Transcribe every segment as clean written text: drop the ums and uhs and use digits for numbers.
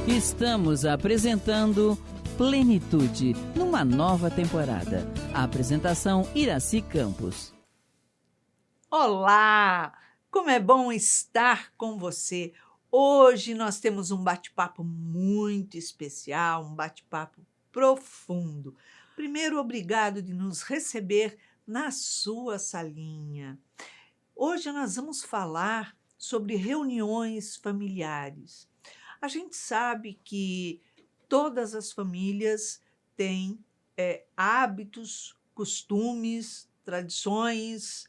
Estamos apresentando Plenitude, numa nova temporada. A apresentação Iraci Campos. Olá! Como é bom estar com você. Hoje nós temos um bate-papo muito especial, um bate-papo profundo. Primeiro, obrigado de nos receber na sua salinha. Hoje nós vamos falar sobre reuniões familiares. A gente sabe que todas as famílias têm hábitos, costumes, tradições,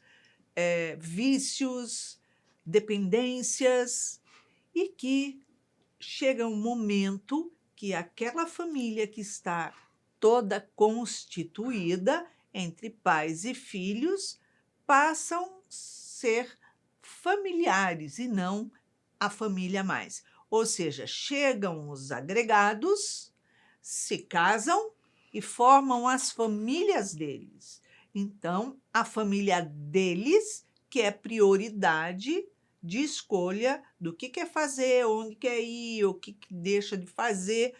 vícios, dependências, e que chega um momento que aquela família que está toda constituída entre pais e filhos passam a ser familiares e não a família mais. Ou seja, chegam os agregados, se casam e formam as famílias deles. Então, a família deles, que é prioridade de escolha do que quer fazer, onde quer ir, o que deixa de fazer.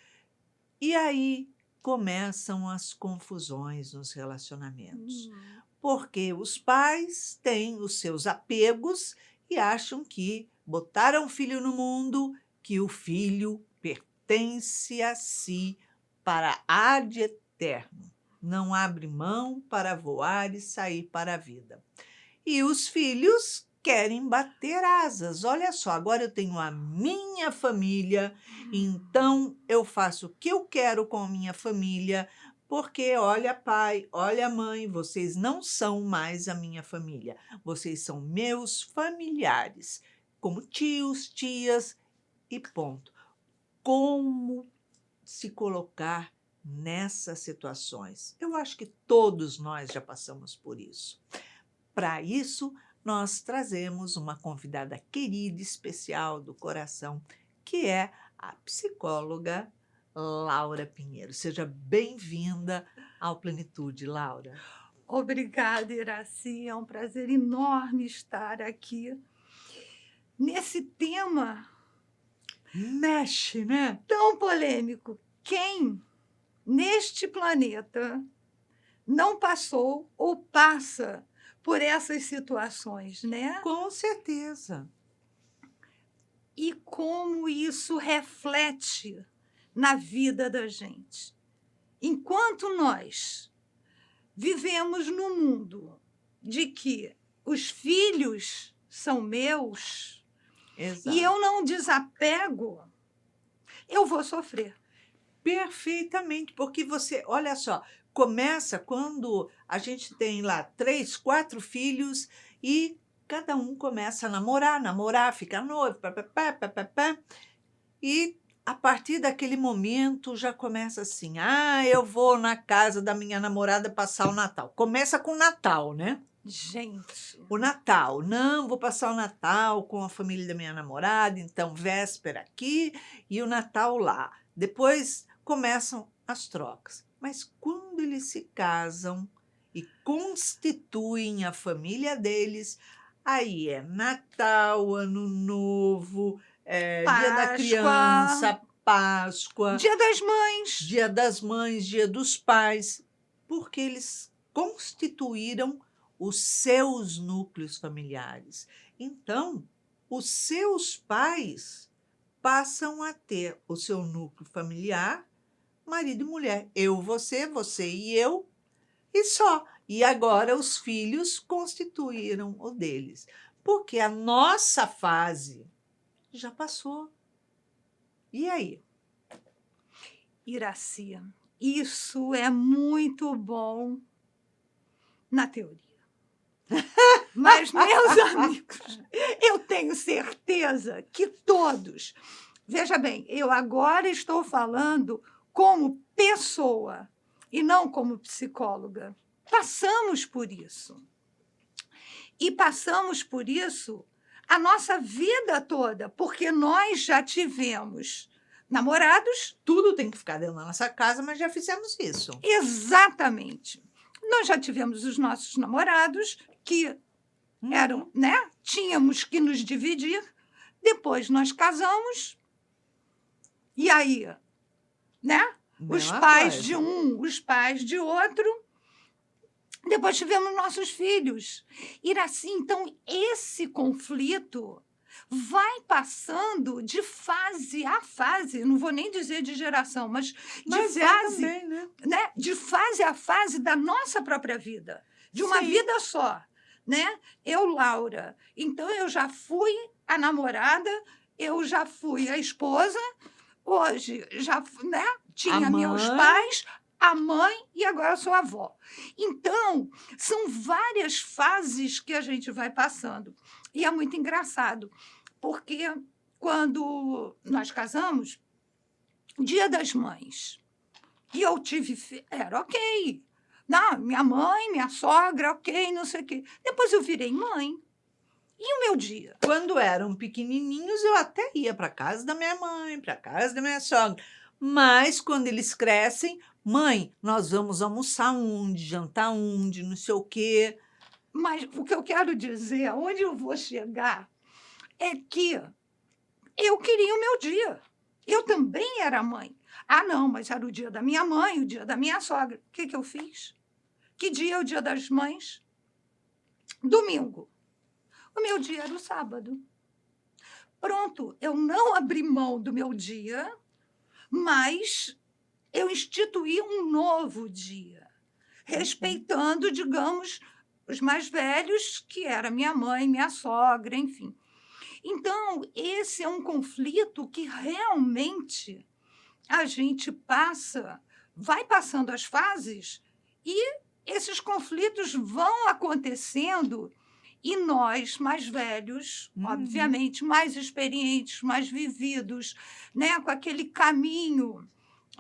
E aí começam as confusões nos relacionamentos. Porque os pais têm os seus apegos e acham que botaram o filho no mundo, que o filho pertence a si para ad eterno. Não abre mão para voar e sair para a vida. E os filhos querem bater asas. Olha só, agora eu tenho a minha família, então eu faço o que eu quero com a minha família, porque olha pai, olha mãe, vocês não são mais a minha família. Vocês são meus familiares, como tios, tias e ponto. Como se colocar nessas situações? Eu acho que todos nós já passamos por isso. Para isso, nós trazemos uma convidada querida, especial do coração, que é a psicóloga Laura Pinheiro. Seja bem-vinda ao Plenitude, Laura. Obrigada, Iraci. É um prazer enorme estar aqui nesse tema Mexe, né? tão polêmico. Quem neste planeta não passou ou passa por essas situações, né? Com certeza. E como isso reflete na vida da gente. Enquanto nós vivemos num mundo de que os filhos são meus, Exato. e eu não desapego, eu vou sofrer. Perfeitamente, porque você, olha só, começa quando a gente tem lá 3, 4 filhos e cada um começa a namorar, ficar noivo, pá, e a partir daquele momento já começa assim, eu vou na casa da minha namorada passar o Natal. Começa com o Natal, né? Gente, O Natal, não, vou passar o Natal com a família da minha namorada, então véspera aqui e o Natal lá. Depois começam as trocas. Mas quando eles se casam e constituem a família deles, aí é Natal, Ano Novo, Dia da Páscoa. Criança, Páscoa, Dia das Mães. Dia das Mães, Dia dos Pais, porque eles constituíram os seus núcleos familiares. Então, os seus pais passam a ter o seu núcleo familiar, marido e mulher. Eu, você e eu, e só. E agora os filhos constituíram o deles. Porque a nossa fase já passou. E aí? Iraci, isso é muito bom na teoria. Mas, meus amigos, eu tenho certeza que todos... Veja bem, eu agora estou falando como pessoa e não como psicóloga. Passamos por isso. E passamos por isso a nossa vida toda, porque nós já tivemos namorados. Tudo tem que ficar dentro da nossa casa, mas já fizemos isso. Exatamente. Nós já tivemos os nossos namorados que eram, né? Tínhamos que nos dividir. Depois nós casamos E aí, né? Os Mesma pais coisa. de um, os pais de outro. Depois tivemos nossos filhos. E assim, então, esse conflito vai passando de fase a fase, não vou nem dizer de geração, mas de Mas é fase, também, né? né? De fase a fase da nossa própria vida, de uma Sim. vida só, né? Eu, Laura, então eu já fui a namorada, eu já fui a esposa, hoje já, né? Tinha meus mãe. pais, a mãe e agora eu sou avó. Então, são várias fases que a gente vai passando. E é muito engraçado, porque quando nós casamos, Dia das Mães, e eu tive... Era ok. Não, minha mãe, minha sogra, ok, não sei o quê. Depois eu virei mãe. E o meu dia? Quando eram pequenininhos, eu até ia para casa da minha mãe, para casa da minha sogra. Mas quando eles crescem, mãe, nós vamos almoçar onde, jantar onde, não sei o quê. Mas o que eu quero dizer, aonde eu vou chegar, é que eu queria o meu dia. Eu também era mãe. Ah, não, mas era o dia da minha mãe, o dia da minha sogra. O que eu fiz? Que dia é o dia das mães? Domingo. O meu dia era o sábado. Pronto, eu não abri mão do meu dia, mas eu instituí um novo dia, respeitando, digamos, os mais velhos, que era minha mãe, minha sogra, enfim. Então, esse é um conflito que realmente a gente vai passando as fases e esses conflitos vão acontecendo e nós, mais velhos, obviamente, mais experientes, mais vividos, né, com aquele caminho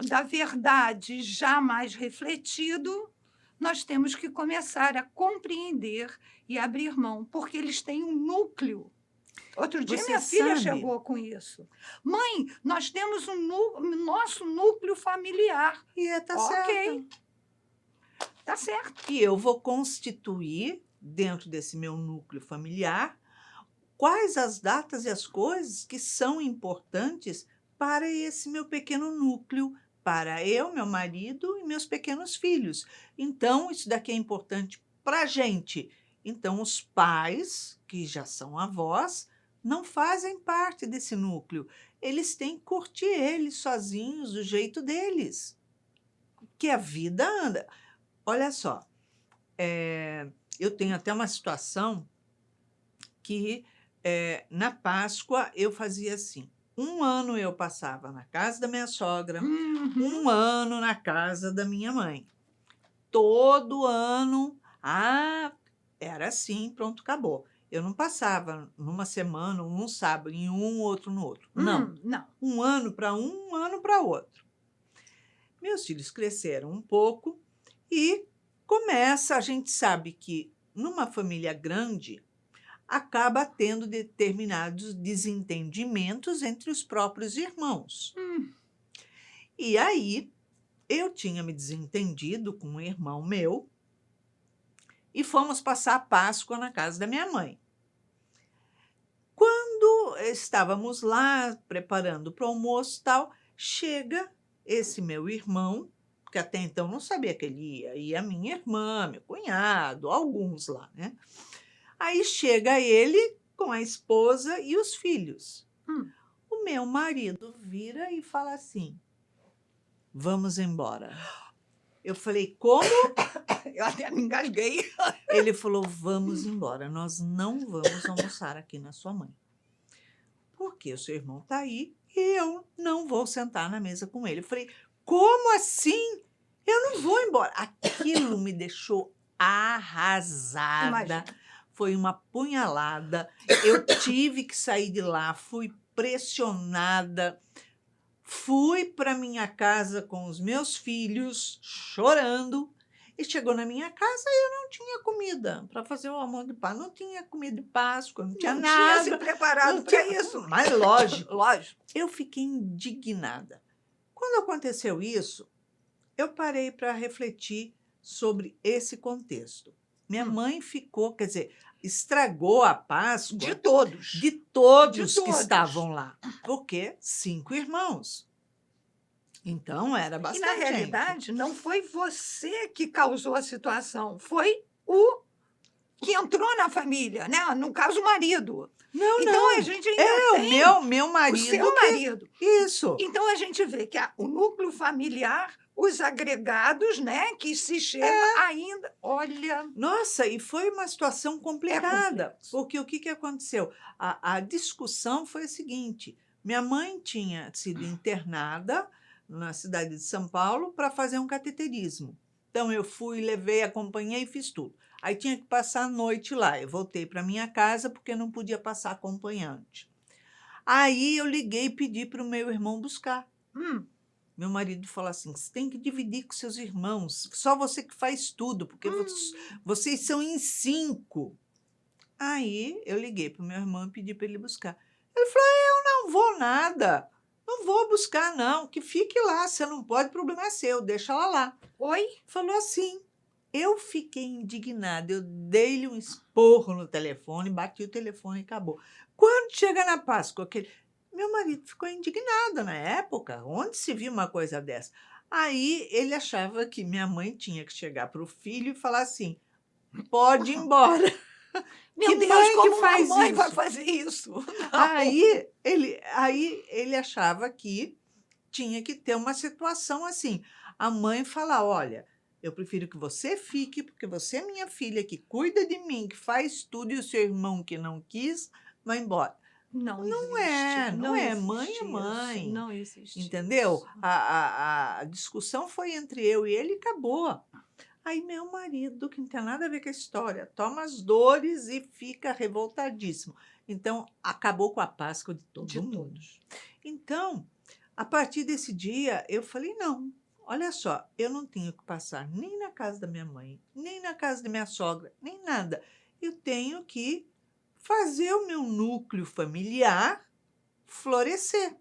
da verdade já mais refletido, nós temos que começar a compreender e abrir mão, porque eles têm um núcleo. Outro dia, Você minha filha sabe? chegou com isso. Mãe, nós temos nosso núcleo familiar. Tá Ok. certo. Tá certo. E eu vou constituir, dentro desse meu núcleo familiar, quais as datas e as coisas que são importantes para esse meu pequeno núcleo, para eu, meu marido e meus pequenos filhos. Então, isso daqui é importante para a gente. Então, os pais, que já são avós, não fazem parte desse núcleo. Eles têm que curtir eles sozinhos, do jeito deles. Que a vida anda. Olha só, eu tenho até uma situação que, na Páscoa, eu fazia assim. Um ano eu passava na casa da minha sogra, um ano na casa da minha mãe. Todo ano, era assim, pronto, acabou. Eu não passava numa semana, um sábado, em um, outro no outro. Não. Não. Um ano para um ano para outro. Meus filhos cresceram um pouco e a gente sabe que numa família grande acaba tendo determinados desentendimentos entre os próprios irmãos. E aí eu tinha me desentendido com um irmão meu e fomos passar a Páscoa na casa da minha mãe. Quando estávamos lá preparando para o almoço e tal, chega esse meu irmão, que até então não sabia que ele ia, e a minha irmã, meu cunhado, alguns lá, né? Aí chega ele com a esposa e os filhos. O meu marido vira e fala assim: vamos embora. Eu falei: como? Eu até me engasguei. Ele falou: vamos embora, nós não vamos almoçar aqui na sua mãe. Porque o seu irmão está aí e eu não vou sentar na mesa com ele. Eu falei: como assim? Eu não vou embora. Aquilo me deixou arrasada. Imagina. Foi uma punhalada. Eu tive que sair de lá, fui pressionada. Fui para minha casa com os meus filhos, chorando. E chegou na minha casa e eu não tinha comida para fazer o almoço de Páscoa. Não tinha comida de Páscoa, não tinha Não nada. tinha se preparado Não para tinha- isso. Mas lógico. Lógico. Eu fiquei indignada. Quando aconteceu isso, eu parei para refletir sobre esse contexto. Minha mãe ficou, quer dizer, estragou a Páscoa De todos. de todos De que todos. estavam lá. Porque 5 irmãos. Então, era E, na bastante gente. realidade, não foi você que causou a situação, foi o que entrou na família, né? No caso, o marido. Não, Então, não. a gente ainda É o tem meu o marido seu que... marido. Isso. Então, a gente vê que o núcleo familiar, os agregados, né? Que se chega ainda... Olha, Nossa, e foi uma situação complicada, complexo. porque o que que aconteceu? A discussão foi a seguinte: minha mãe tinha sido internada na cidade de São Paulo para fazer um cateterismo. Então, eu fui, levei, acompanhei e fiz tudo. Aí tinha que passar a noite lá. Eu voltei para minha casa porque não podia passar acompanhante. Aí eu liguei e pedi para o meu irmão buscar. Hum, Meu marido falou assim: você tem que dividir com seus irmãos, só você que faz tudo, porque vocês são em 5. Aí eu liguei para o meu irmão e pedi para ele buscar. Ele falou: eu não vou nada, não vou buscar, não, que fique lá, você não pode, o problema é seu, deixa ela lá. oi? Falou assim. Eu fiquei indignada, eu dei-lhe um esporro no telefone, bati o telefone e acabou. Quando chega na Páscoa, meu marido ficou indignado na época. Onde se viu uma coisa dessa? Aí ele achava que minha mãe tinha que chegar para o filho e falar assim: pode ir embora. Meu Que Deus, mãe que como uma faz mãe vai isso? fazer isso? Não. Aí ele achava que tinha que ter uma situação assim. A mãe fala: olha, eu prefiro que você fique, porque você é minha filha, que cuida de mim, que faz tudo, e o seu irmão que não quis, vai embora. Não Não existe, não é. existe Mãe é isso, mãe. não existe Entendeu? isso. A discussão foi entre eu e ele e acabou. Aí meu marido, que não tem nada a ver com a história, toma as dores e fica revoltadíssimo. Então, acabou com a Páscoa de todo De mundo. todos. Então, a partir desse dia, eu falei: não, olha só, eu não tenho que passar nem na casa da minha mãe, nem na casa da minha sogra, nem nada. Eu tenho que fazer o meu núcleo familiar florescer.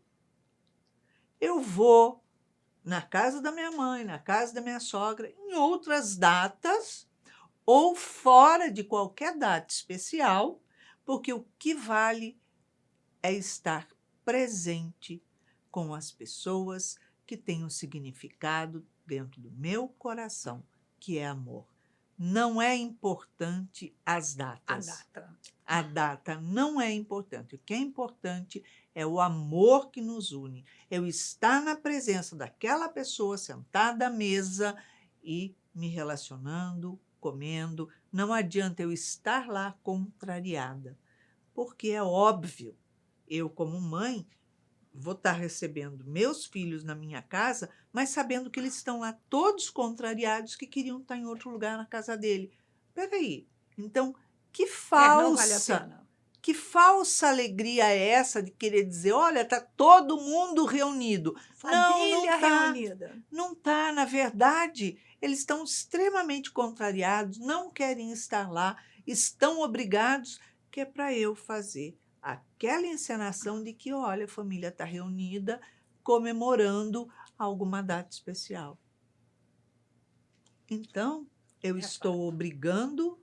Eu vou na casa da minha mãe, na casa da minha sogra, em outras datas ou fora de qualquer data especial, porque o que vale é estar presente com as pessoas que têm um significado dentro do meu coração, que é amor. Não é importante as A datas. data. A data não é importante. O que é importante é o amor que nos une. Eu estar na presença daquela pessoa sentada à mesa e me relacionando, comendo. Não adianta eu estar lá contrariada, porque é óbvio, eu como mãe vou estar recebendo meus filhos na minha casa, mas sabendo que eles estão lá todos contrariados, que queriam estar em outro lugar na casa dele. Peraí, então que Não vale a falsa, pena. que falsa alegria é essa de querer dizer: olha, está todo mundo reunido. Família tá. reunida. Não está, na verdade, eles estão extremamente contrariados, não querem estar lá, estão obrigados, que é para eu fazer aquela encenação de que, olha, a família está reunida, comemorando alguma data especial. Então, eu estou obrigando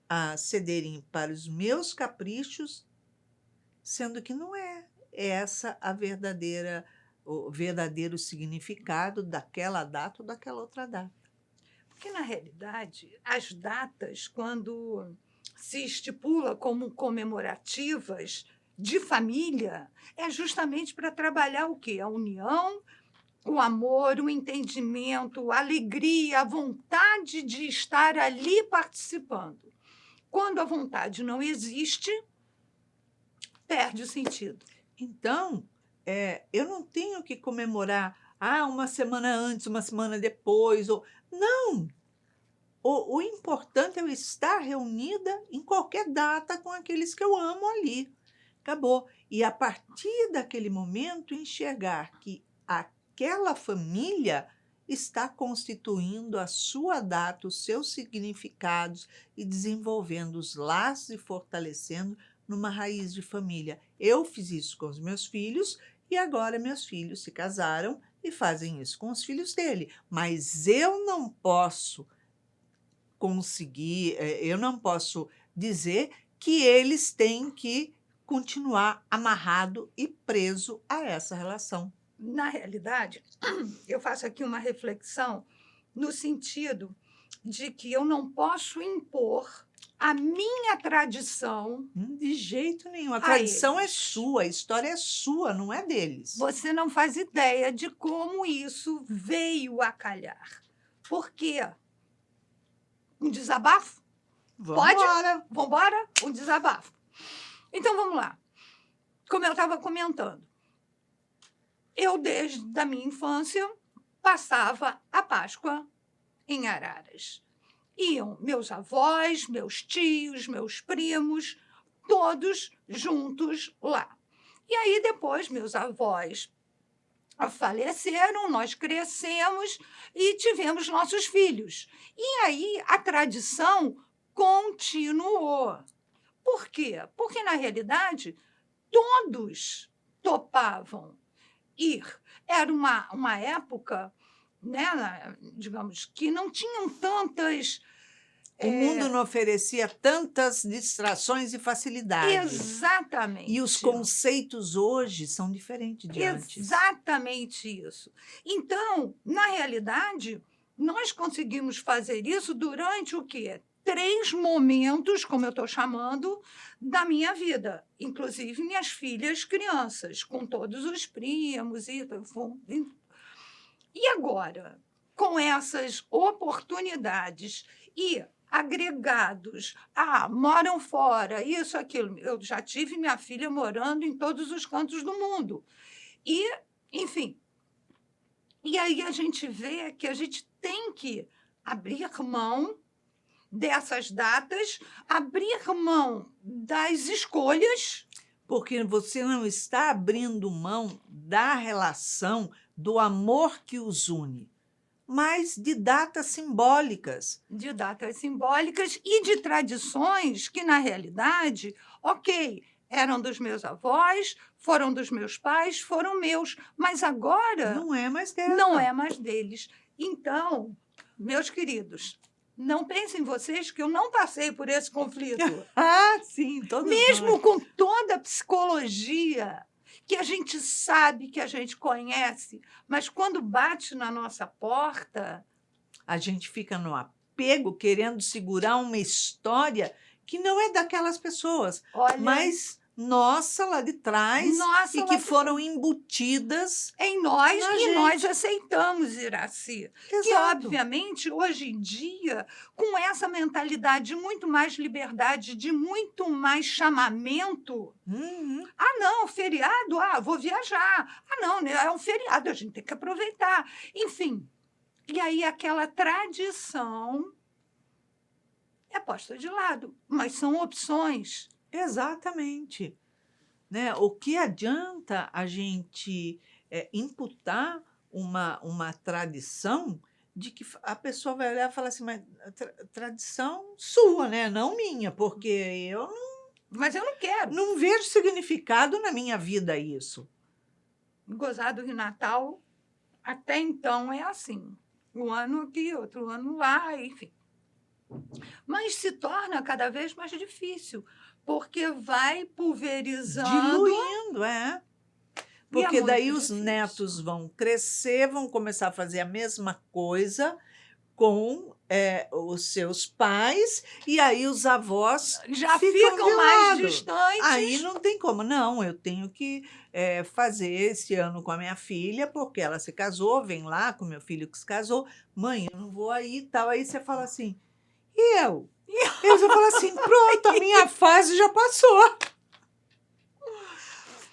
a cederem para os meus caprichos, sendo que não é essa o verdadeiro significado daquela data ou daquela outra data. Porque, na realidade, as datas, quando se estipula como comemorativas de família, é justamente para trabalhar o quê? A união, o amor, o entendimento, a alegria, a vontade de estar ali participando. Quando a vontade não existe, perde o sentido. Então, eu não tenho que comemorar uma semana antes, uma semana depois. Não! O importante é eu estar reunida em qualquer data com aqueles que eu amo ali. Acabou. E a partir daquele momento, enxergar que aquela família está constituindo a sua data, os seus significados e desenvolvendo os laços e fortalecendo numa raiz de família. Eu fiz isso com os meus filhos e agora meus filhos se casaram e fazem isso com os filhos dele. Mas eu não posso eu não posso dizer que eles têm que continuar amarrado e preso a essa relação. na realidade, eu faço aqui uma reflexão no sentido de que eu não posso impor a minha tradição De jeito nenhum. A a tradição é eles. sua, a história é sua, não é deles. Você não faz ideia de como isso veio a calhar. Por quê? Um desabafo? Vamos embora. Vamos embora? Um desabafo. Então, vamos lá. Como eu estava comentando, eu, desde a minha infância, passava a Páscoa em Araras. Iam meus avós, meus tios, meus primos, todos juntos lá. E aí, depois, meus avós faleceram, nós crescemos e tivemos nossos filhos. E aí, a tradição continuou. Por quê? Porque, na realidade, todos topavam ir. Era uma época, né, digamos, que não tinham tantas... O mundo não oferecia tantas distrações e facilidades. Exatamente. E os conceitos hoje são diferentes de antes. Exatamente isso. Então, na realidade, nós conseguimos fazer isso durante o quê? 3 momentos, como eu estou chamando, da minha vida. Inclusive minhas filhas crianças, com todos os primos. E agora, com essas oportunidades e agregados, moram fora, isso, aquilo. Eu já tive minha filha morando em todos os cantos do mundo. E, enfim, e aí a gente vê que a gente tem que abrir mão dessas datas, abrir mão das escolhas. Porque você não está abrindo mão da relação, do amor que os une, mas de datas simbólicas. De datas simbólicas e de tradições que, na realidade, ok, eram dos meus avós, foram dos meus pais, foram meus, mas agora Não é mais dela. não é mais deles. Então, meus queridos, não pensem vocês que eu não passei por esse conflito. Sim, todos Mesmo nós. com toda a psicologia que a gente sabe, que a gente conhece, mas quando bate na nossa porta, A gente fica no apego, querendo segurar uma história que não é daquelas pessoas, olha, mas nossa lá de trás, Nossa e lá que de foram embutidas. em nós, Na e gente. nós aceitamos, Iraci. Que, Exato. obviamente, hoje em dia, com essa mentalidade de muito mais liberdade, de muito mais chamamento, Uhum. não, feriado, vou viajar. Não, né, é um feriado, a gente tem que aproveitar. Enfim, e aí aquela tradição é posta de lado, mas são opções. Exatamente. Né? O que adianta a gente imputar uma tradição de que a pessoa vai olhar e falar assim, mas tradição sua, né? Não minha, porque eu Mas eu não quero. não vejo significado na minha vida isso. Gozado de Natal, até então, é assim. Um ano aqui, outro ano lá, enfim. Mas se torna cada vez mais difícil, porque vai pulverizando. Diluindo, é. Porque muito daí os difícil. netos vão crescer, vão começar a fazer a mesma coisa com os seus pais, e aí os avós Já ficam ficam de mais lado. distantes. Aí não tem como. Não, eu tenho que fazer esse ano com a minha filha, porque ela se casou, vem lá com meu filho que se casou. Mãe, eu não vou aí e tal. Aí você fala assim, e eu? Eu já falo assim, pronto, a minha fase já passou.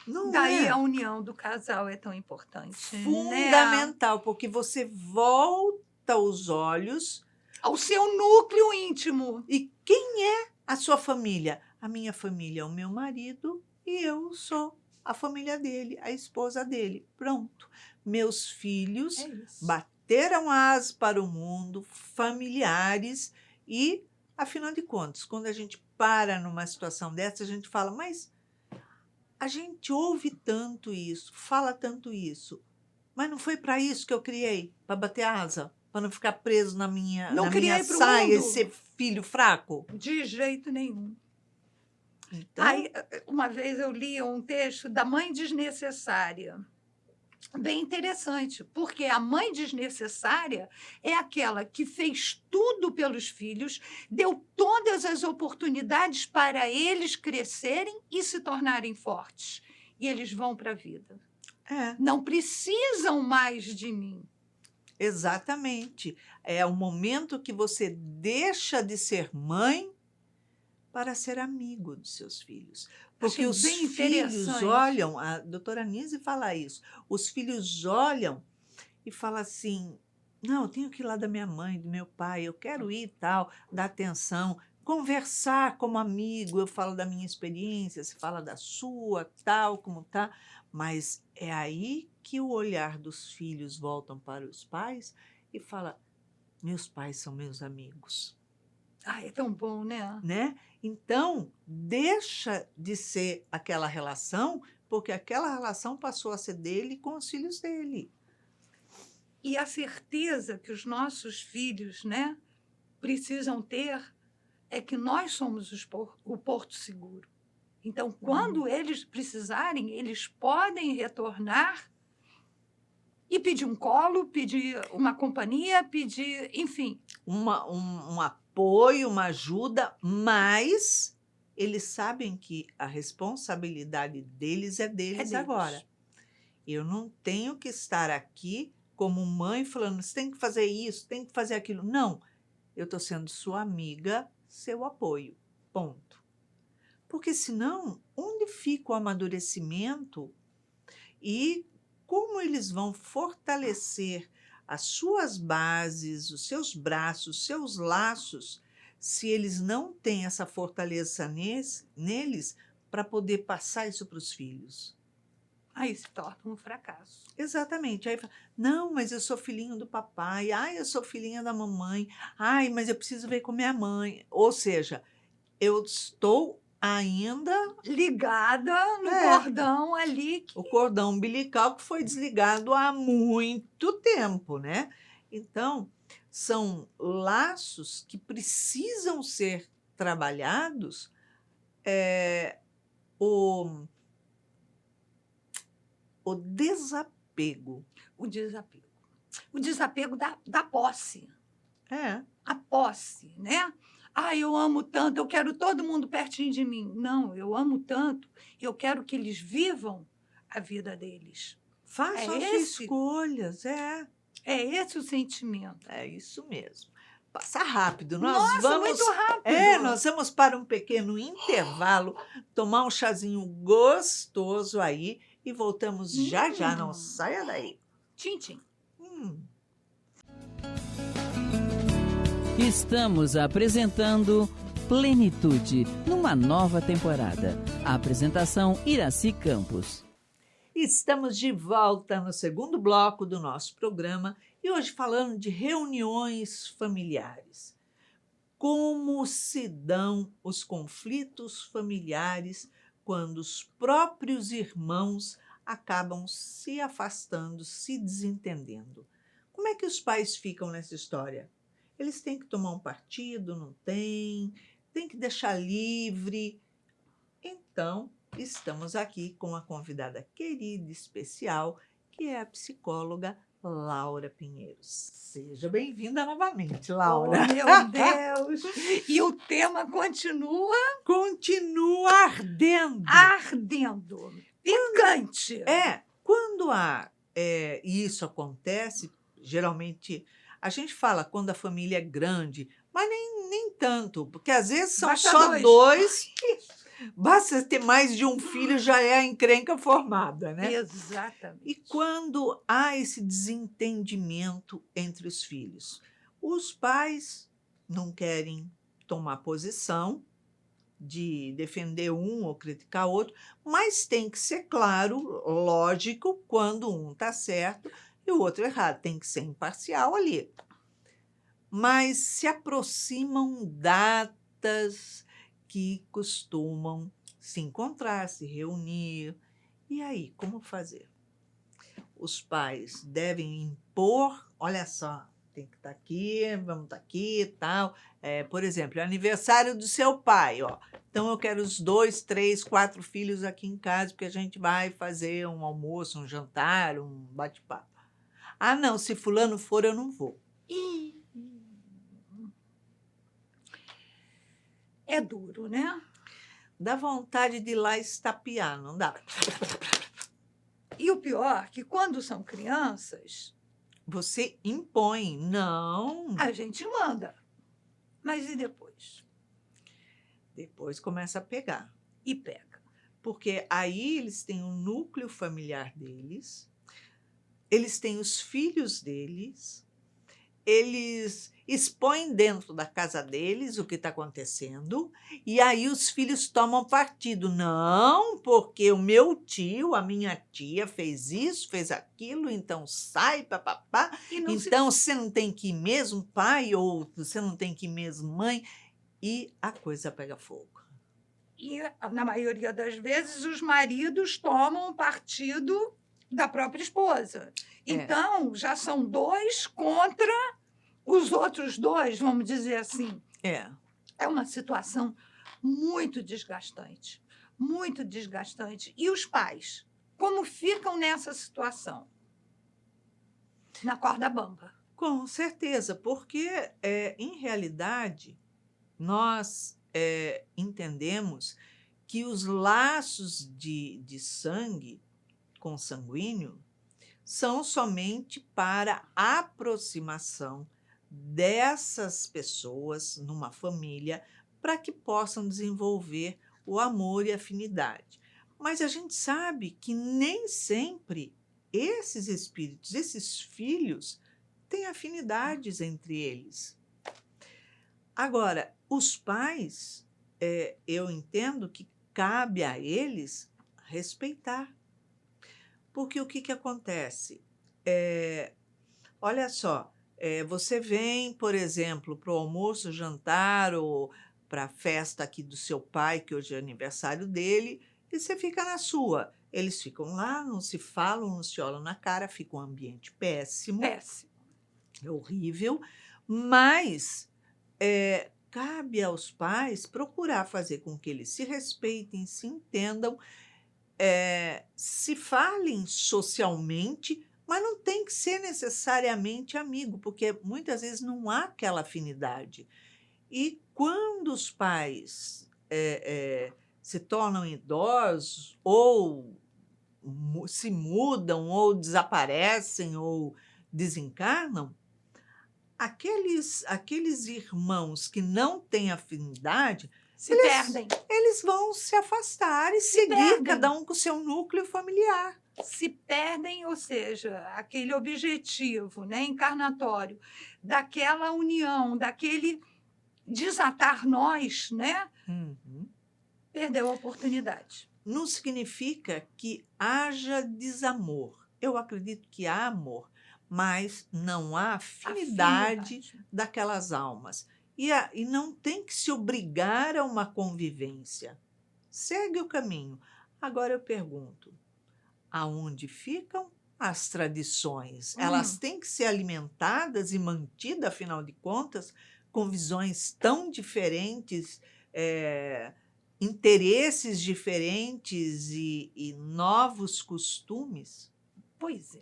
Não Daí é a união do casal é tão importante. Né? fundamental, porque você volta os olhos. Ao seu núcleo íntimo. E quem é a sua família? A minha família é o meu marido e eu sou a família dele, a esposa dele. Pronto. Meus filhos É isso. bateram asas para o mundo, familiares, e, afinal de contas, quando a gente para numa situação dessa, a gente fala, mas a gente ouve tanto isso, fala tanto isso, mas não foi para isso que eu criei, para bater asa, para não ficar preso na minha, Não na criei minha pro saia e mundo. ser filho fraco? De jeito nenhum. Então, Aí, uma vez eu li um texto da Mãe Desnecessária. bem interessante, porque a mãe desnecessária é aquela que fez tudo pelos filhos, deu todas as oportunidades para eles crescerem e se tornarem fortes. E eles vão para a vida. É, Não precisam mais de mim. exatamente. É o momento que você deixa de ser mãe para ser amigo dos seus filhos. Porque Achei os bem filhos interessante. olham, a doutora Nise fala isso, os filhos olham e falam assim, não, eu tenho que ir lá da minha mãe, do meu pai, eu quero ir e tal, dar atenção, conversar como amigo, eu falo da minha experiência, você fala da sua, tal, como tá, mas é aí que o olhar dos filhos voltam para os pais e fala, meus pais são meus amigos. Ai, é tão bom, né? Né? Então, deixa de ser aquela relação, porque aquela relação passou a ser dele com os filhos dele. E a certeza que os nossos filhos, né, precisam ter é que nós somos o porto seguro. Então, quando eles precisarem, eles podem retornar e pedir um colo, pedir uma companhia, pedir, enfim. Um apoio, uma ajuda, mas eles sabem que a responsabilidade deles é deles deles. agora. Eu não tenho que estar aqui como mãe falando, você tem que fazer isso, tem que fazer aquilo. Não, eu estou sendo sua amiga, seu apoio, ponto. Porque senão, onde fica o amadurecimento e como eles vão fortalecer as suas bases, os seus braços, os seus laços, se eles não têm essa fortaleza neles para poder passar isso para os filhos? Aí se torna um fracasso. Exatamente. Aí fala, não, mas eu sou filhinho do papai, ai, eu sou filhinha da mamãe, ai, mas eu preciso ver com minha mãe. Ou seja, eu estou ainda Ligada no cordão ali. o cordão umbilical que foi desligado há muito tempo, né? Então, são laços que precisam ser trabalhados. O desapego. O desapego. O desapego da posse. É, A posse, né? Ah, eu amo tanto, eu quero todo mundo pertinho de mim. Não, eu amo tanto, eu quero que eles vivam a vida deles. façam as suas escolhas, É esse o sentimento. é isso mesmo. Passa rápido. Nossa, muito rápido. Nós vamos para um pequeno intervalo, tomar um chazinho gostoso aí e voltamos já já. Não saia daí. Tchim, tchim. Estamos apresentando Plenitude, numa nova temporada. A apresentação Iraci Campos. Estamos de volta no segundo bloco do nosso programa e hoje falando de reuniões familiares. Como se dão os conflitos familiares quando os próprios irmãos acabam se afastando, se desentendendo? Como é que os pais ficam nessa história? Eles têm que tomar um partido, não têm? Tem que deixar livre? Então, estamos aqui com a convidada querida e especial, que é a psicóloga Laura Pinheiros. Seja bem-vinda novamente, Laura. Oh, meu Deus! E o tema continua Continua ardendo. ardendo. Picante. Quando isso acontece, geralmente a gente fala quando a família é grande, mas nem tanto, porque às vezes são Basta só dois. dois. Basta ter mais de um filho, já é a encrenca formada, né? Exatamente. E quando há esse desentendimento entre os filhos, os pais não querem tomar posição de defender um ou criticar outro, mas tem que ser claro, lógico, quando um está certo e o outro errado, tem que ser imparcial ali. Mas se aproximam datas que costumam se encontrar, se reunir. E aí, como fazer? Os pais devem impor, olha só, tem que estar aqui, vamos estar aqui e tal. Por exemplo, é aniversário do seu pai, ó. Então eu quero os 2, 3, 4 filhos aqui em casa, porque a gente vai fazer um almoço, um jantar, um bate-papo. Ah, não, se fulano for, eu não vou. E é duro, né? Dá vontade de ir lá estapear, não dá? E o pior, que quando são crianças, Você impõe, não. a gente manda. Mas e depois? Depois começa a pegar. E pega. Porque aí eles têm um núcleo familiar deles, eles têm os filhos deles, eles expõem dentro da casa deles o que está acontecendo, e aí os filhos tomam partido. Não, porque o meu tio, a minha tia fez isso, fez aquilo, então sai, papapá. E não se Então você não tem que ir mesmo, pai, ou você não tem que ir mesmo, mãe, e a coisa pega fogo. E, na maioria das vezes, os maridos tomam partido da própria esposa. Então, já são 2 contra os outros 2, vamos dizer assim. É uma situação muito desgastante. Muito desgastante. E os pais? Como ficam nessa situação? Na corda bamba. Com certeza, porque, em realidade, nós entendemos que os laços de sangue consanguíneo são somente para aproximação dessas pessoas numa família para que possam desenvolver o amor e a afinidade. Mas a gente sabe que nem sempre esses espíritos, esses filhos, têm afinidades entre eles. Agora, os pais, eu entendo que cabe a eles respeitar. Porque o que acontece? Olha só, você vem, por exemplo, para o almoço, jantar ou para a festa aqui do seu pai, que hoje é aniversário dele, e você fica na sua. Eles ficam lá, não se falam, não se olham na cara, fica um ambiente péssimo. Péssimo. É horrível, mas cabe aos pais procurar fazer com que eles se respeitem, se entendam, se falem socialmente, mas não tem que ser necessariamente amigo, porque muitas vezes não há aquela afinidade. E quando os pais se tornam idosos, ou se mudam, ou desaparecem, ou desencarnam, aqueles irmãos que não têm afinidade, perdem. Eles vão se afastar e seguir perdem. cada um com o seu núcleo familiar. Se perdem, ou seja, aquele objetivo, né, encarnatório, daquela união, daquele desatar nós, né? Perdeu a oportunidade. Não significa que haja desamor. Eu acredito que há amor, mas não há afinidade daquelas almas. E não tem que se obrigar a uma convivência. Segue o caminho. Agora eu pergunto, aonde ficam as tradições? Elas têm que ser alimentadas e mantidas, afinal de contas, com visões tão diferentes, interesses diferentes e novos costumes? Pois é.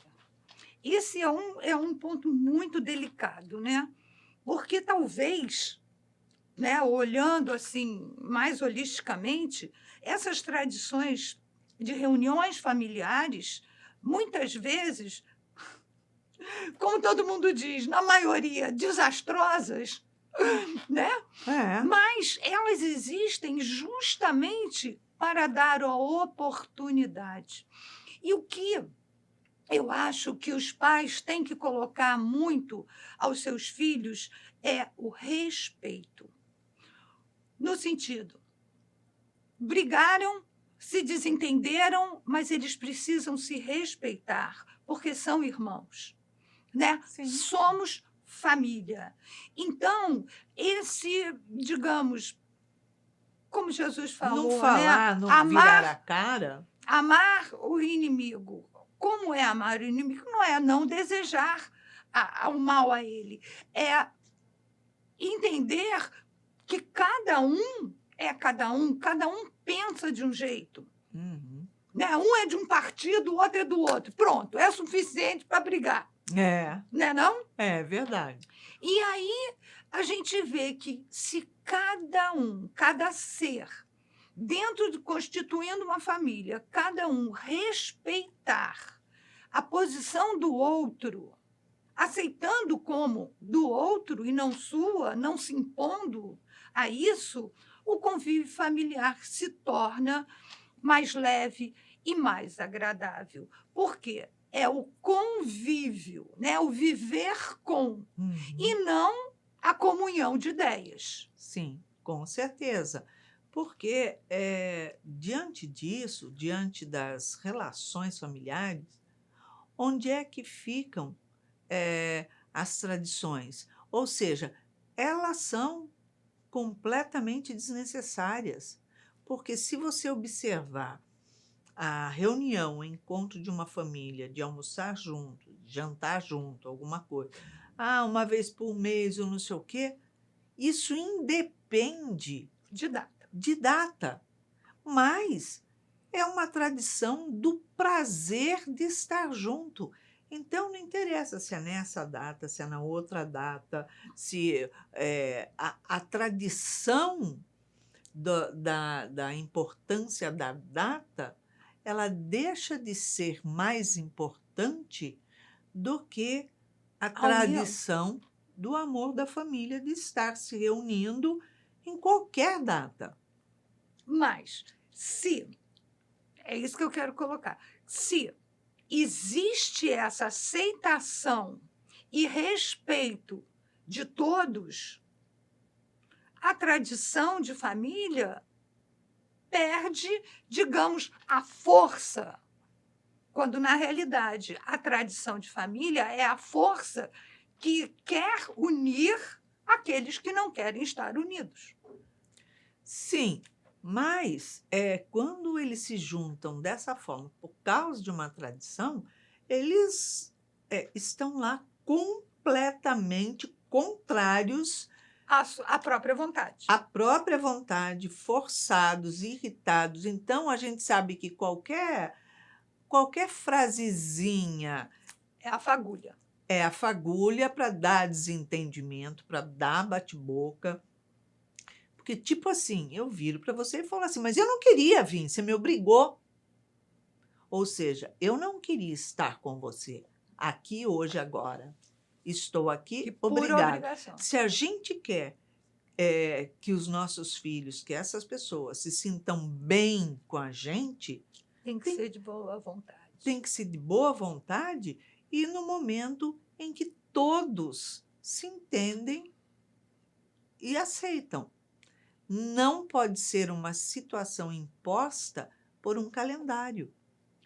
Esse é um ponto muito delicado, né? Porque talvez, né, olhando assim mais holisticamente, essas tradições de reuniões familiares, muitas vezes, como todo mundo diz, na maioria desastrosas, né? Mas elas existem justamente para dar a oportunidade. E o que eu acho que os pais têm que colocar muito aos seus filhos é o respeito. No sentido, brigaram, se desentenderam, mas eles precisam se respeitar, porque são irmãos, né? Sim. Somos família. Então, digamos, como Jesus falou, não falar, né? não virar a cara. Amar o inimigo. Como é amar o inimigo? Não é não desejar o mal a ele. É entender que cada um é cada um pensa de um jeito. Uhum. Né? Um é de um partido, o outro é do outro. Pronto, é suficiente para brigar. É, Né, não? é verdade. E aí a gente vê que se cada ser, constituindo uma família, cada um respeitar a posição do outro, aceitando como do outro e não sua, não se impondo a isso, o convívio familiar se torna mais leve e mais agradável. Por quê? É o convívio, né? O viver com, e Uhum. não a comunhão de ideias. Sim, com certeza. Porque diante disso, diante das relações familiares, onde é que ficam as tradições? Ou seja, elas são completamente desnecessárias. Porque se você observar a reunião, o encontro de uma família, de almoçar junto, de jantar junto, alguma coisa, uma vez por mês ou não sei o quê, isso independe De data. de data, mas é uma tradição do prazer de estar junto. Então, não interessa se é nessa data, se é na outra data, se a tradição da importância da data, ela deixa de ser mais importante do que a A união. tradição do amor da família, de estar se reunindo em qualquer data. Mas, é isso que eu quero colocar, se existe essa aceitação e respeito de todos, a tradição de família perde, digamos, a força, quando, na realidade, a tradição de família é a força que quer unir aqueles que não querem estar unidos. Sim, mas quando eles se juntam dessa forma, por causa de uma tradição, eles estão lá completamente contrários A própria vontade. à própria vontade, forçados, irritados. Então, a gente sabe que qualquer frasezinha É a fagulha. é a fagulha para dar desentendimento, para dar bate-boca. Porque, tipo assim, eu viro para você e falo assim, mas eu não queria vir, você me obrigou. Ou seja, eu não queria estar com você aqui, hoje, agora. Estou aqui, Que pura obrigado. obrigação. Se a gente quer que os nossos filhos, que essas pessoas se sintam bem com a gente, Tem que ser de boa vontade. tem que ser de boa vontade e no momento em que todos se entendem e aceitam. Não pode ser uma situação imposta por um calendário,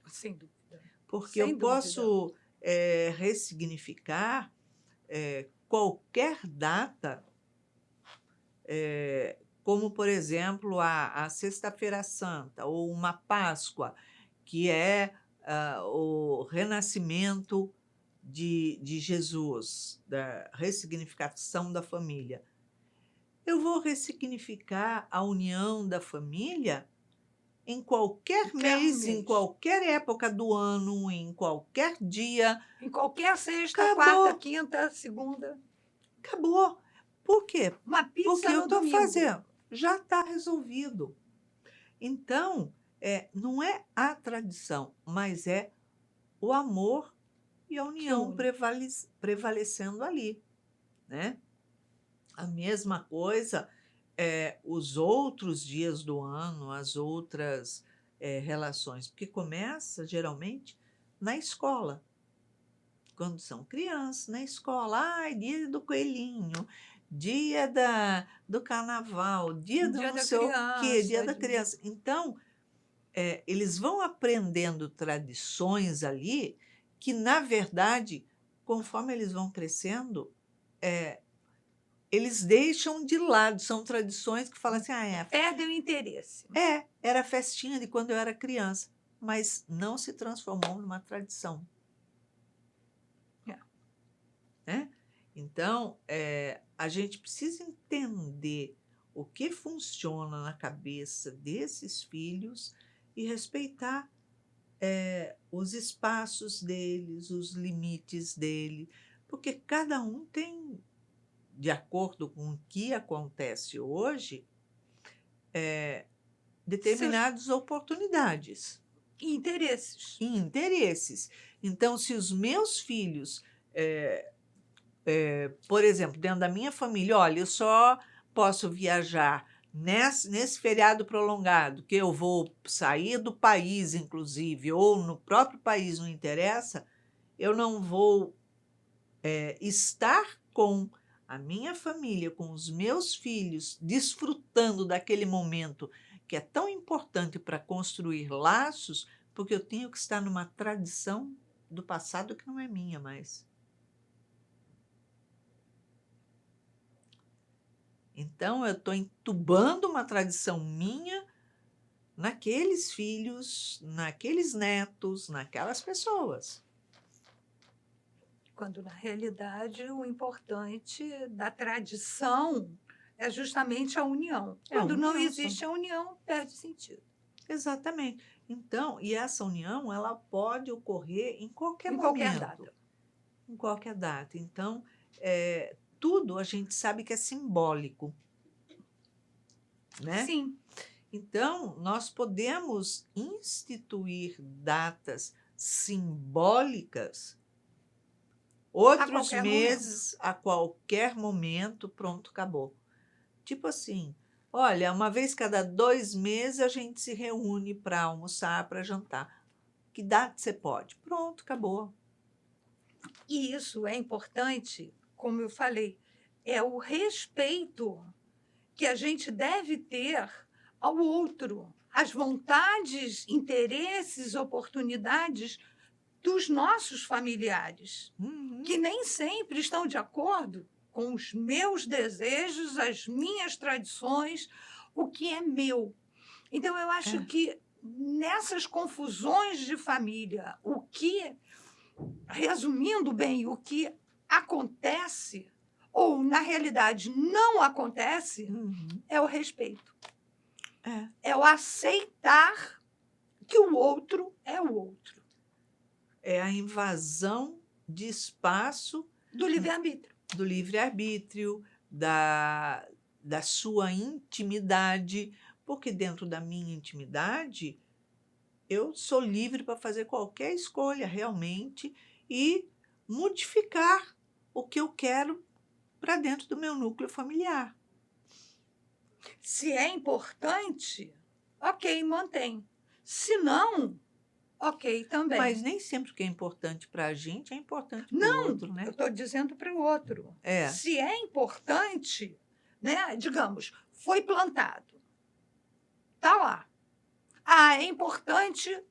Sem dúvida. porque Sem eu dúvida. posso ressignificar qualquer data, como, por exemplo, a Sexta-feira Santa ou uma Páscoa, que é o renascimento de Jesus, da ressignificação da família. Eu vou ressignificar a união da família em qualquer mês, em qualquer época do ano, em qualquer dia. Em qualquer sexta, Acabou. quarta, quinta, segunda. Acabou. Por quê? Uma pizza Porque eu no estou domingo. fazendo. Já está resolvido. Então, não é a tradição, mas é o amor e a união une. prevalecendo ali, né? A mesma coisa, os outros dias do ano, as outras relações, porque começa geralmente na escola. Quando são crianças, na escola, dia do coelhinho, dia do carnaval, dia do Dia não da sei o quê, dia da criança. criança. Então, eles vão aprendendo tradições ali que, na verdade, conforme eles vão crescendo, eles deixam de lado. São tradições que falam assim, Perdem o interesse. era a festinha de quando eu era criança, mas não se transformou numa tradição. Então, a gente precisa entender o que funciona na cabeça desses filhos e respeitar os espaços deles, os limites dele, porque cada um tem, de acordo com o que acontece hoje, Seus determinadas oportunidades interesses. e interesses. Então, se os meus filhos, por exemplo, dentro da minha família, olha, eu só posso viajar nesse feriado prolongado, que eu vou sair do país, inclusive, ou no próprio país, não interessa, eu não vou estar com a minha família, com os meus filhos, desfrutando daquele momento que é tão importante para construir laços, porque eu tenho que estar numa tradição do passado que não é minha mais. Então, eu estou entubando uma tradição minha naqueles filhos, naqueles netos, naquelas pessoas. Quando, na realidade, o importante da tradição é justamente a união. É a Quando não união, existe a união, perde sentido. Exatamente. Então, e essa união, ela pode ocorrer em qualquer Em momento. qualquer data. Em qualquer data. Então, tudo a gente sabe que é simbólico, né? Sim, Então, nós podemos instituir datas simbólicas outros qualquer meses, a qualquer momento, pronto, acabou. Tipo assim, olha, uma vez cada 2 meses a gente se reúne para almoçar, para jantar. Que data você pode? Pronto, acabou. e isso é importante, como eu falei, é o respeito que a gente deve ter ao outro, as vontades, interesses, oportunidades dos nossos familiares, Uhum. que nem sempre estão de acordo com os meus desejos, as minhas tradições, o que é meu. Então, eu acho É. que nessas confusões de família, resumindo bem, o que acontece, ou na realidade não acontece, Uhum. é o respeito. É. É o aceitar que o outro é o outro. É a invasão de espaço Do livre-arbítrio. do livre-arbítrio, da sua intimidade, porque dentro da minha intimidade eu sou livre para fazer qualquer escolha realmente e modificar o que eu quero para dentro do meu núcleo familiar. Se é importante, ok, mantém. Se não, ok também. Mas nem sempre o que é importante para a gente é importante para o Não, outro, né? eu estou dizendo para o outro. É. Se é importante, né? Digamos, foi plantado. Está lá. Ah, é importante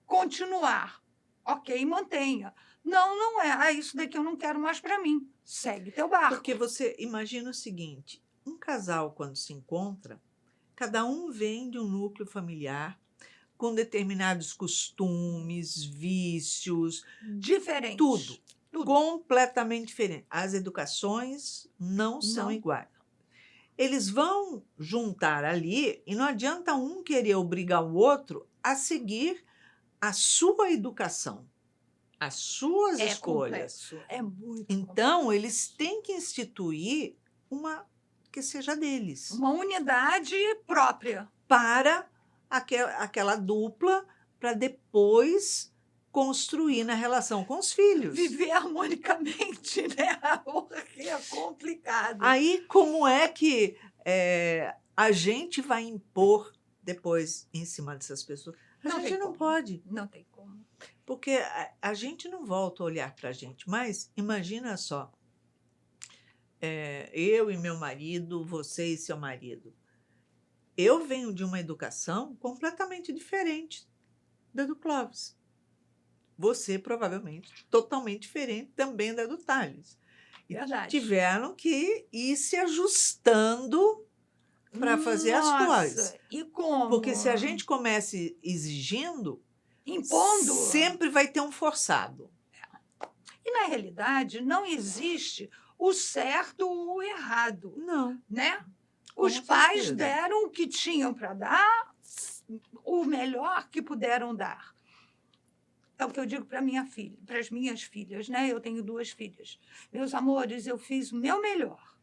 continuar. Ok, mantenha. Não, não é. Ah, isso daqui eu não quero mais para mim. Segue teu barco. Porque você imagina o seguinte, um casal quando se encontra, cada um vem de um núcleo familiar com determinados costumes, vícios, Diferente. tudo. Tudo. Completamente diferente. As educações não são Não. iguais. Eles vão juntar ali e não adianta um querer obrigar o outro a seguir a sua educação, as suas É escolhas. complexo. É muito Então, eles têm que instituir uma que seja deles, uma unidade própria. para aquela dupla, para depois construir na relação com os filhos. Viver harmonicamente, né? Porque é complicado. Aí, como é que a gente vai impor depois em cima dessas pessoas? A Não gente tem não como. pode, Não tem como. porque a gente não volta a olhar para a gente. Mas imagina só, eu e meu marido, você e seu marido. Eu venho de uma educação completamente diferente da do Clóvis. Você, provavelmente, totalmente diferente também da do Thales. E Verdade. tiveram que ir se ajustando para fazer as Nossa, coisas. E como? Porque se a gente comece exigindo, impondo. sempre vai ter um forçado. E na realidade, não existe o certo ou o errado, Não. né? Com Os pais certeza. deram o que tinham para dar, o melhor que puderam dar. É o que eu digo para minha filha, para as minhas filhas, né? Eu tenho 2 filhas. Meus amores, eu fiz o meu melhor.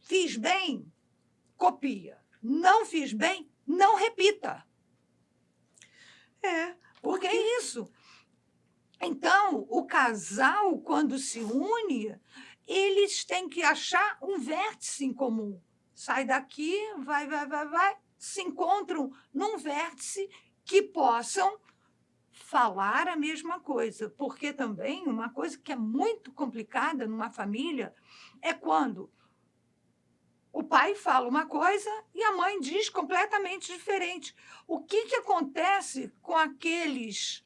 Fiz bem, copia. Não fiz bem, não repita. É, Porque é isso. Então, o casal, quando se une, eles têm que achar um vértice em comum. Sai daqui, vai, se encontram num vértice que possam falar a mesma coisa. Porque também uma coisa que é muito complicada numa família é quando o pai fala uma coisa e a mãe diz completamente diferente. O que acontece com aqueles,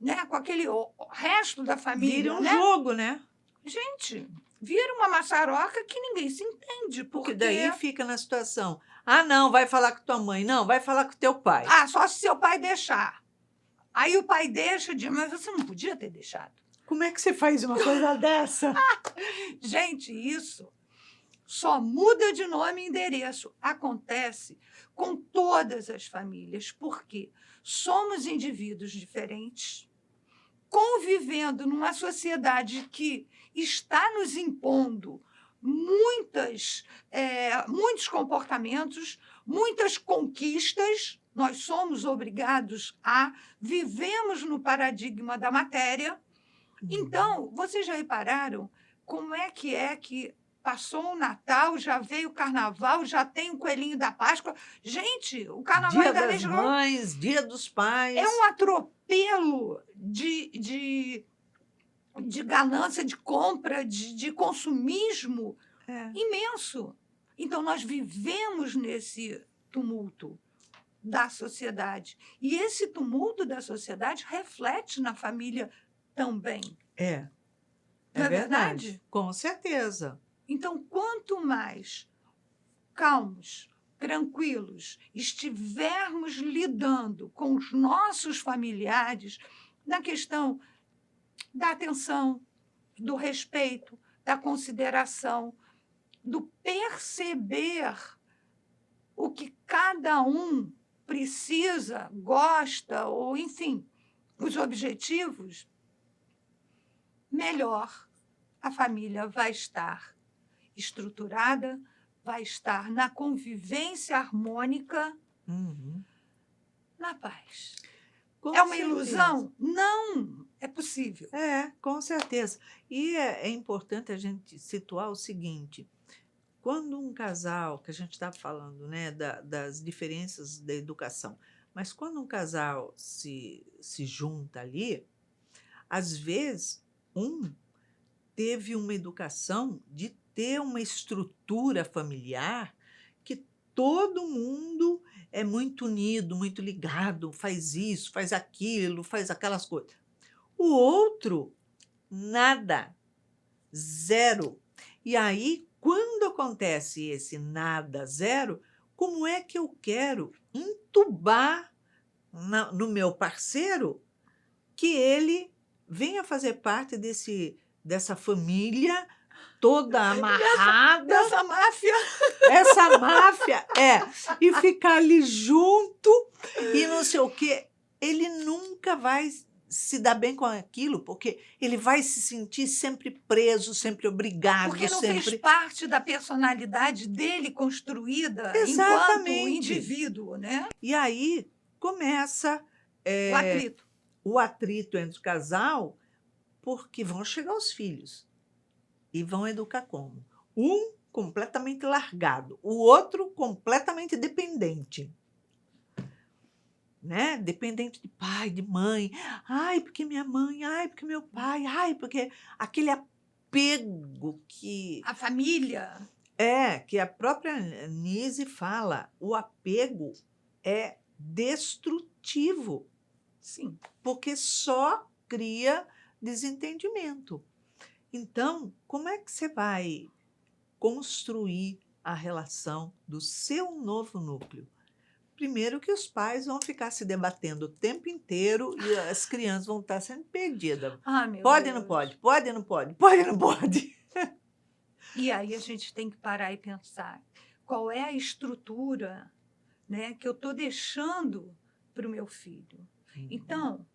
né, com aquele resto da família, vira um né? jogo, né? Gente, vira uma maçaroca que ninguém se entende, Porque porque daí fica na situação. Ah, não, vai falar com tua mãe. Não, vai falar com teu pai. só se seu pai deixar. Aí o pai deixa, diz, mas você não podia ter deixado. Como é que você faz uma coisa dessa? Gente, isso só muda de nome e endereço. Acontece com todas as famílias, porque somos indivíduos diferentes, convivendo numa sociedade que está nos impondo muitos comportamentos, muitas conquistas. Nós somos obrigados a vivemos no paradigma da matéria. Então, vocês já repararam como é que passou o Natal, já veio o Carnaval, já tem o Coelhinho da Páscoa? Gente, o Carnaval Dia ainda das Mães, Dia dos Pais. é um atropelo de ganância, de compra, de consumismo imenso. Então, nós vivemos nesse tumulto da sociedade. E esse tumulto da sociedade reflete na família também. É Não é verdade. verdade? Com certeza. Então, quanto mais calmos, tranquilos, estivermos lidando com os nossos familiares na questão da atenção, do respeito, da consideração, do perceber o que cada um precisa, gosta, ou, enfim, os objetivos, melhor a família vai estar estruturada, vai estar na convivência harmônica, na paz. Com É uma certeza. ilusão? Não, é possível. É, com certeza. E é importante a gente situar o seguinte: quando um casal, que a gente está falando, né, das diferenças da educação, mas quando um casal se junta ali, às vezes um teve uma educação de ter uma estrutura familiar que todo mundo é muito unido, muito ligado, faz isso, faz aquilo, faz aquelas coisas. O outro, nada, zero. E aí, quando acontece esse nada, zero, como é que eu quero entubar no meu parceiro que ele venha fazer parte dessa família toda amarrada, Dessa máfia. essa máfia, e ficar ali junto e não sei o quê. Ele nunca vai se dar bem com aquilo, porque ele vai se sentir sempre preso, sempre obrigado, Porque não sempre... fez parte da personalidade dele construída enquanto Exatamente. indivíduo, né? E aí começa O atrito. o atrito entre o casal, porque vão chegar os filhos e vão educar como? Um completamente largado, o outro completamente dependente. Né? Dependente de pai, de mãe. Ai, porque minha mãe, ai, porque meu pai, ai, porque aquele apego que... A família. que a própria Nise fala, o apego é destrutivo. Sim. Porque só cria desentendimento. Então, como é que você vai construir a relação do seu novo núcleo? Primeiro que os pais vão ficar se debatendo o tempo inteiro e as crianças vão estar sendo perdidas. Ah, meu Pode ou Deus. não pode? Pode ou não pode? Pode ou não pode? E aí a gente tem que parar e pensar qual é a estrutura, né, que eu estou deixando para o meu filho. Então,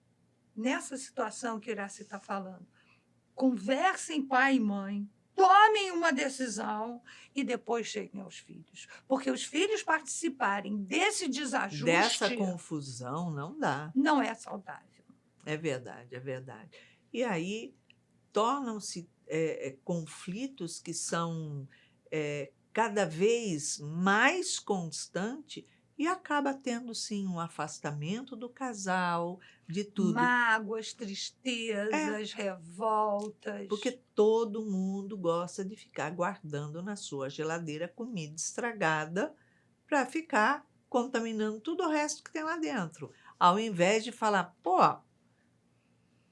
nessa situação que Iracy está falando, conversem pai e mãe, tomem uma decisão e depois cheguem aos filhos. Porque os filhos participarem desse desajuste Dessa confusão não dá. não é saudável. É verdade, é verdade. E aí tornam-se conflitos que são cada vez mais constantes e acaba tendo, sim, um afastamento do casal, de tudo. Mágoas, tristezas, revoltas. Porque todo mundo gosta de ficar guardando na sua geladeira comida estragada para ficar contaminando tudo o resto que tem lá dentro. Ao invés de falar, pô,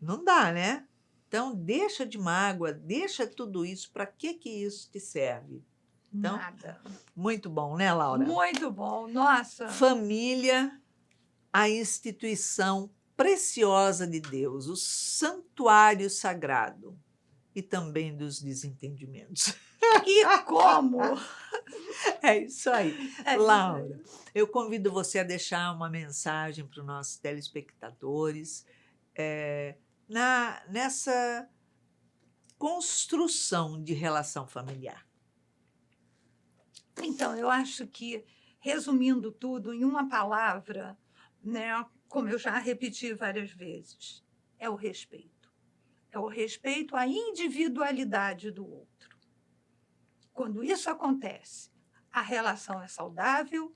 não dá, né? Então, deixa de mágoa, deixa tudo isso. Para que isso te serve? Então, nada. Muito bom, né, Laura? Muito bom, nossa. Família, a instituição preciosa de Deus, o santuário sagrado e também dos desentendimentos. E como? É isso aí. É Laura, eu convido você a deixar uma mensagem para os nossos telespectadores nessa construção de relação familiar. Então, eu acho que, resumindo tudo em uma palavra, né, como eu já repeti várias vezes, é o respeito. É o respeito à individualidade do outro. Quando isso acontece, a relação é saudável,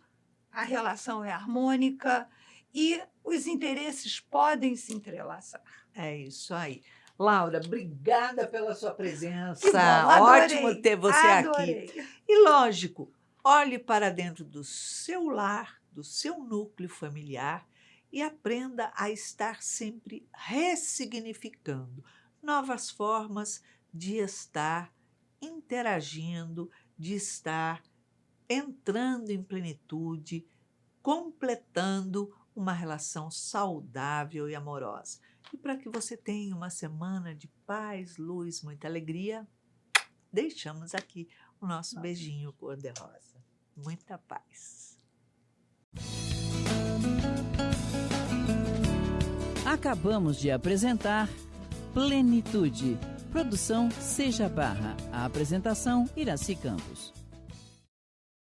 a relação é harmônica e os interesses podem se entrelaçar. É isso aí. Laura, obrigada pela sua presença. Que bom, adorei, Ótimo ter você adorei. aqui. E, lógico, olhe para dentro do seu lar, do seu núcleo familiar e aprenda a estar sempre ressignificando novas formas de estar interagindo, de estar entrando em plenitude, completando uma relação saudável e amorosa. E para que você tenha uma semana de paz, luz, muita alegria, deixamos aqui o nosso beijinho cor-de-rosa. Muita paz. Acabamos de apresentar Plenitude. Produção Seja Barra. A apresentação Iracy Campos.